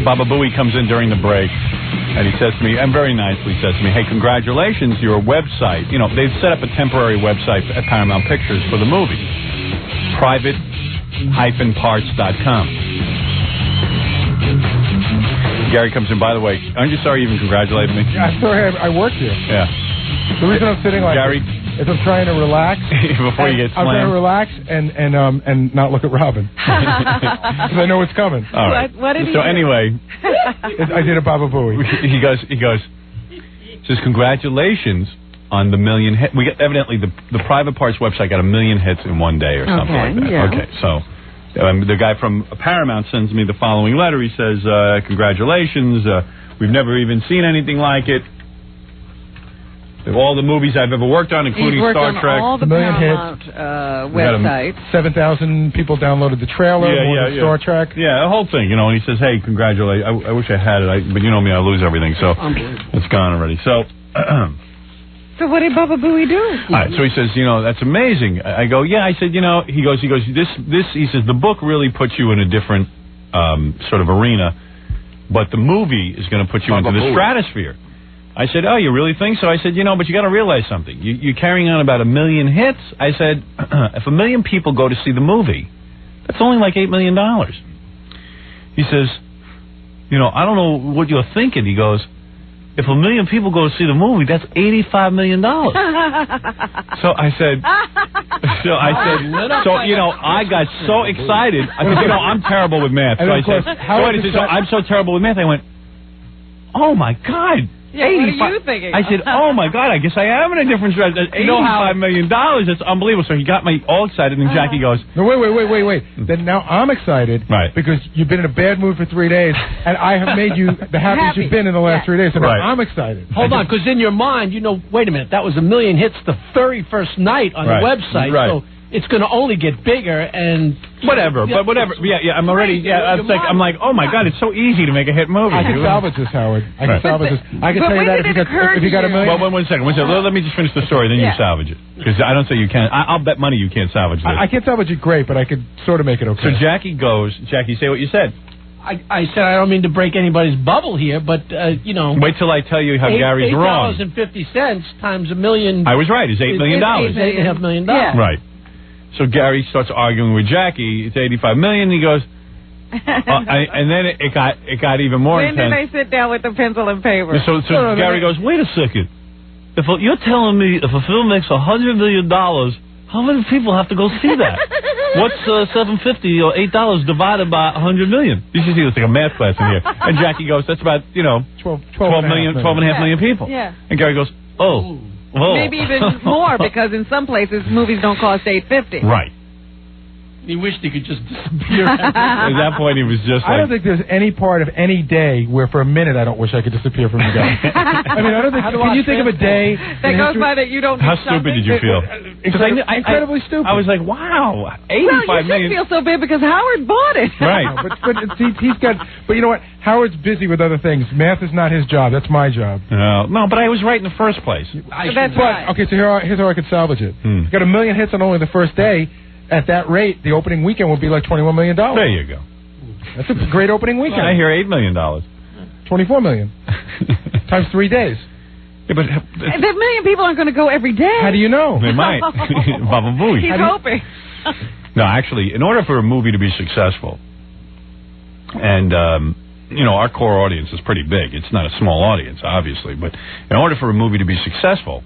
Baba Booey comes in during the break, and he says to me, and very nicely says to me, hey, congratulations, your website. You know, they've set up a temporary website at Paramount Pictures for the movie. Private-parts.com. Gary comes in, by the way, aren't you sorry you even congratulated me? Yeah, I'm sorry, I work here. Yeah. The reason I'm sitting like Gary, is I'm trying to relax. Before you get slammed. I'm trying to relax and not look at Robin. Because I know what's coming. All right. What did he do? Anyway. I did a Baba Booey. He says, congratulations on the million hits. Evidently, the Private Parts website got 1 million hits in one day or something like that. Yeah. Okay, so the guy from Paramount sends me the following letter. He says, congratulations. We've never even seen anything like it. All the movies I've ever worked on, including Star Trek. All the Paramount websites. 7,000 people downloaded the trailer. Star Trek. Yeah, the whole thing, you know. And he says, "Hey, congratulations! I wish I had it, but you know me, I lose everything, so it's gone already." So, so what did Baba Booey do? All right, so he says, you know, that's amazing. I go, yeah. I said, you know, he goes. This. He says the book really puts you in a different sort of arena, but the movie is going to put you into the stratosphere. I said, oh, you really think so? I said, you know, but you got to realize something. You're carrying on about 1 million hits. I said, if 1 million people go to see the movie, that's only like $8 million. He says, you know, I don't know what you're thinking. He goes, if 1 million people go to see the movie, that's $85 million. So I said, you know, I got so excited. I said, you know, I'm terrible with math. So I said, I'm so terrible with math. I went, oh, my God. Yeah, what are you thinking? I said, oh, my God, I guess I am in a different strategy. $85 million. That's unbelievable. So he got me all excited, and Jackie goes... No, wait. Then now I'm excited because you've been in a bad mood for 3 days, and I have made you the happiest you've been in the last 3 days. So now I'm excited. Hold on, because in your mind, you know, wait a minute, that was 1 million hits the very first night on the website. So it's going to only get bigger and... Whatever, but whatever. Yeah, I'm already... Yeah, I'm like, oh, my God, it's so easy to make a hit movie. I can salvage this, Howard. I can salvage this. I can tell you that if you got 1 million... Well, one second. Let me just finish the story, then you salvage it. Because I don't say you can't. I'll bet money you can't salvage this. I can't salvage it great, but I could sort of make it okay. So Jackie goes... Jackie, say what you said. I said I don't mean to break anybody's bubble here, but, you know... Wait till I tell you how Gary's wrong. $8.50 times 1 million... I was right. It's $8 million. $8.5 million. Right. So Gary starts arguing with Jackie. It's $85 million. He goes, and then it got even more intense. When did they sit down with the pencil and paper? So Gary goes, wait a second. If you're telling me if a film makes $100 million, how many people have to go see that? What's $7.50 or $8 divided by 100 million? You should see it's like a math class in here. And Jackie goes, that's about 12.5 million people. Yeah. And Gary goes, oh. Whoa. Maybe even more, because in some places movies don't cost $8.50. Right. He wished he could just disappear. At that point, he was just like... I don't think there's any part of any day where for a minute I don't wish I could disappear from you guys. I mean, I don't think... Can you think of a day... that goes by that you don't do How stupid did you feel? Incredibly stupid. I was like, wow, $85 million. You should feel so bad because Howard bought it. Right. But he's got... But you know what? Howard's busy with other things. Math is not his job. That's my job. No, but I was right in the first place. That's right. Okay, so here's how I could salvage it. Got 1 million hits on only the first day. At that rate, the opening weekend would be like $21 million. There you go. That's a great opening weekend. I hear $8 million. $24 million. Times 3 days. Yeah, but that 1 million people aren't going to go every day. How do you know? They might. Baba Booey. He's hoping. No, actually, in order for a movie to be successful, and, you know, our core audience is pretty big. It's not a small audience, obviously. But in order for a movie to be successful,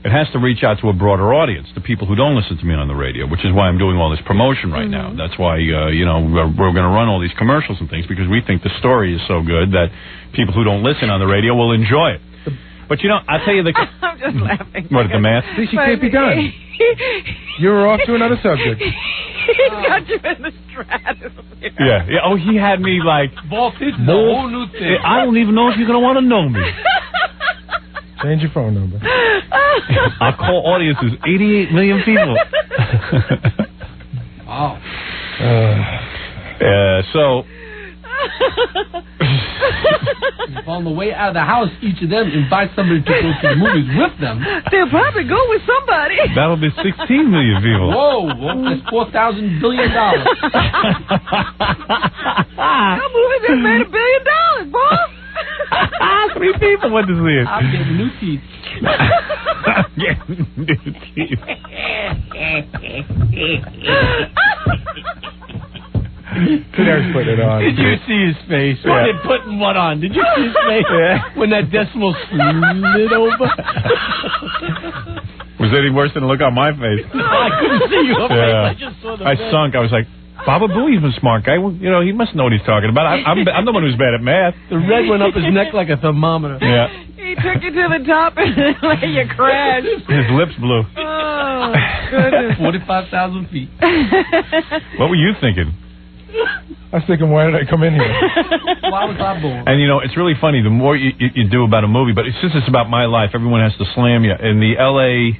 it has to reach out to a broader audience, the people who don't listen to me on the radio, which is why I'm doing all this promotion right now. That's why, you know, we're going to run all these commercials and things, because we think the story is so good that people who don't listen on the radio will enjoy it. But, you know, I'll tell you the... I'm just laughing. What, the math? See, she can't be done. You were off to another subject. He's got you in the stratosphere. Yeah. Oh, he had me like... Vaulted the whole new thing. I don't even know if you're going to want to know me. Change your phone number. Our core audience is 88 million people. Wow. So... If on the way out of the house, each of them invite somebody to go to the movies with them, they'll probably go with somebody. That'll be 16 million people. Whoa, that's $4,000 billion. That movie just made $1 billion, boss. 3 people went to see it. I'm getting new teeth. Getting new teeth. There's putting it on. Did you see his face? What did putting what on? Did you see his face when that decimal slid over? Was it any worse than the look on my face? No, I couldn't see your face. I just saw the face. Sunk. I was like, Baba Booey's a smart guy. Well, you know, he must know what he's talking about. I'm the one who's bad at math. The red went up his neck like a thermometer. Yeah. He took you to the top and let you crash. His lips blew. Oh, goodness. 45,000 feet. What were you thinking? I was thinking, why did I come in here? Why was I born? And, you know, it's really funny. The more you do about a movie, but since it's about my life, everyone has to slam you. In the L.A.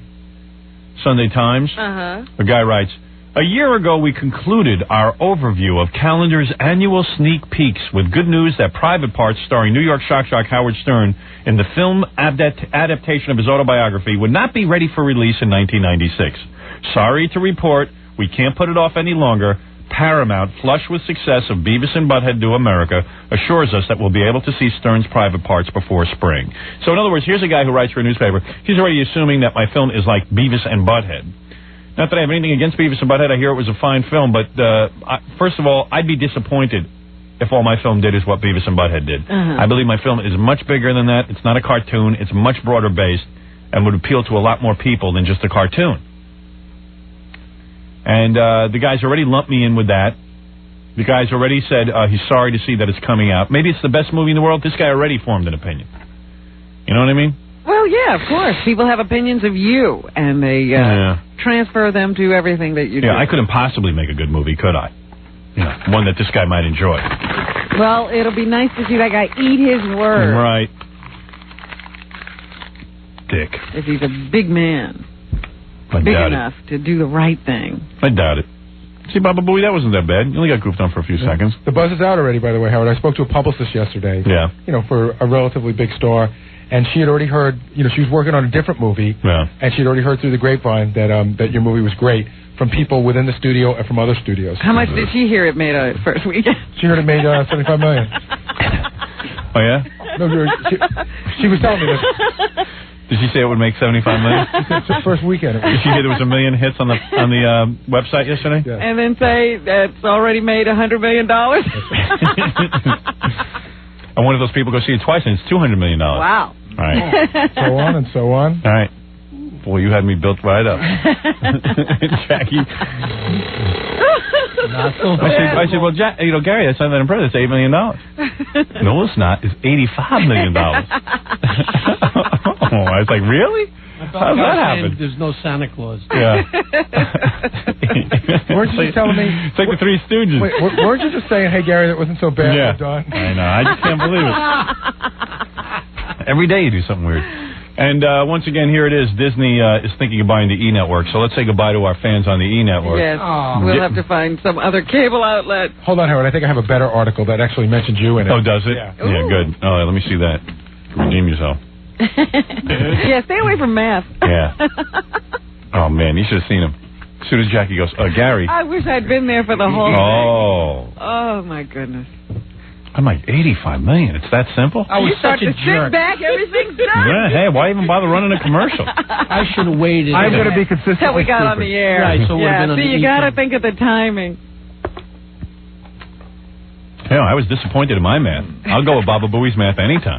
Sunday Times, a guy writes, a year ago, we concluded our overview of Calendar's annual sneak peeks with good news that Private Parts, starring New York shock jock Howard Stern in the film adaptation of his autobiography, would not be ready for release in 1996. Sorry to report, we can't put it off any longer. Paramount, flush with success of Beavis and Butthead Do America, assures us that we'll be able to see Stern's Private Parts before spring. So, in other words, here's a guy who writes for a newspaper. He's already assuming that my film is like Beavis and Butthead. Not that I have anything against Beavis and Butthead. I hear it was a fine film, but first of all, I'd be disappointed if all my film did is what Beavis and Butthead did. I believe my film is much bigger than that. It's not a cartoon. It's much broader based and would appeal to a lot more people than just a cartoon. And the guy's already lumped me in with that. The guy's already said he's sorry to see that it's coming out. Maybe it's the best movie in the world. This guy already formed an opinion. You know what I mean? Well, yeah, of course. People have opinions of you, and they transfer them to everything that you do. Yeah, I couldn't possibly make a good movie, could I? You know, one that this guy might enjoy. Well, it'll be nice to see that guy eat his word. Right. Dick. If he's a big man. Big enough to do the right thing. I doubt it. See, Baba Booey, that wasn't that bad. You only got goofed on for a few seconds. The buzz is out already, by the way, Howard. I spoke to a publicist yesterday. Yeah. You know, for a relatively big star. And she had already heard, you know, she was working on a different movie. Yeah. And she had already heard through the grapevine that your movie was great from people within the studio and from other studios. How much did she hear it made first weekend? She heard it made $75 million. Oh, yeah? No, she was telling me this. Did she say it would make $75 million? She said it's the first weekend. Did she hear there was 1 million hits on the website yesterday? Yeah. And then say that it's already made $100 million? And one of those people go see it twice, and it's $200 million. Wow. All right. So on and so on. All right. Boy, you had me built right up. Jackie. Not so bad. I said, well, you know, Gary, that's not that impressive. It's $8 million. No, it's not. It's $85 million. Oh, I was like, really? How does that happen? There's no Santa Claus. Yeah. Weren't you just telling me? It's like the Three Stooges. Wait, weren't you just saying, hey, Gary, that wasn't so bad? Yeah. Done? I know. I just can't believe it. Every day you do something weird. And once again, here it is. Disney is thinking of buying the E! Network. So let's say goodbye to our fans on the E! Network. Yes. We'll have to find some other cable outlet. Hold on, Howard. I think I have a better article that actually mentions you in it. Oh, does it? Yeah. Yeah, good. All right, let me see that. Redeem yourself. Yeah, stay away from math. Yeah. Oh, man, you should have seen him. As soon as Jackie goes, Gary. I wish I'd been there for the whole thing. Oh, my goodness. I'm like, $85 million. It's that simple? I was you start such a to jerk. sit back, everything's done. Yeah, hey, why even bother running a commercial? I should have waited. I'm going to be consistent. Till we got on the air. Right, so yeah, been on see, you got to think of the timing. Yeah, I was disappointed in my math. I'll go with Baba Booey's math anytime.